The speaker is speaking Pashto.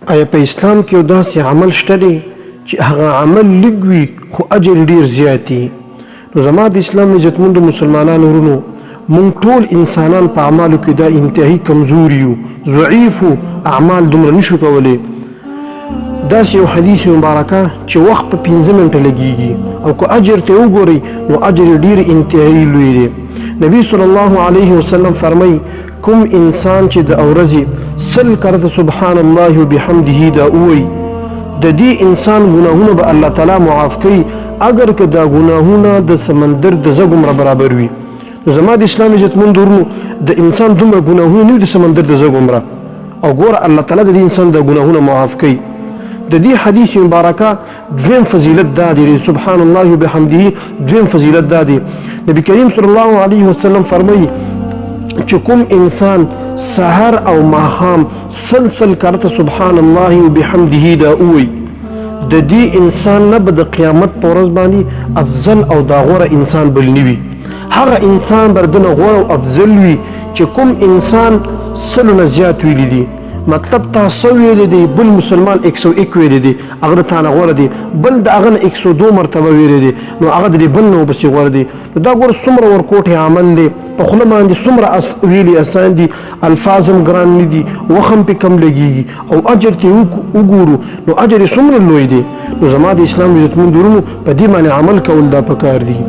آیا په اسلام کې یو داسې عمل شته دی چې هغه عمل لږ وي خو اجر ډیر زیات وي؟ نو زما د اسلام عزتمندو مسلمانانو ورونو، مونږ ټول انسانان په اعمالو کې دا انتهایی کمزور یو، ضعیف اعمال دومره نشو کولی. داسې یو حدیث مبارکه چې وخت په 15 منټه لګیږي او که اجر ته وګورئ نو اجر ډیر انتهایی لوی دی. نبی صلی الله علیه وسلم فرمایي کوم انسان چې د ورځې 100 کرته سبحان الله وبحمده دا وایي، د دې انسان ګناهونه به الله تعالی معاف کوي اگر که دا ګناهونه د سمندر د زګ برابر وي. نو زما د اسلام عزتمند ورونو، د انسان دومره ګناهونه نه د سمندر د زګ او ګوره الله تعالی د انسان د ګناهونه معاف کوي. د دې حدیث مبارکه دویم فضیلت دا دی، سبحان الله وبحمده دویم فضیلت دا دی. نبی کریم صلی الله علیه وسلم فرمایي چې کوم انسان سحر او ماښام سلسل کرته سبحان الله وبحمده دا وایي، د دې انسان نه به د قیامت په ورځ باندې افضل او دا غوره انسان بل نه وي. هغه انسان به دنه غوره او افضل وي چې کوم انسان 100 نه زیات ویلی دي. مطلب تا 100 ویلی دی، بل مسلمان 101 ویلی دی، هغه تا نه غوره دی، بل د هغه نه 102 مرتبه ویلی دی، نو هغه د بل نه بسې غوره دی. نو دا ګوره څومره ورکوټی عمل دی، په خوله باندې څومره ویلي اسان دي، الفاظ هم ګران نه دي، وخت هم پې کم لګېږي او اجر ته وګورو نو اجر یې څومره لوی دی. نو زما د اسلام عزتمند ورونو، په دې باندې عمل کول دا پکار دي.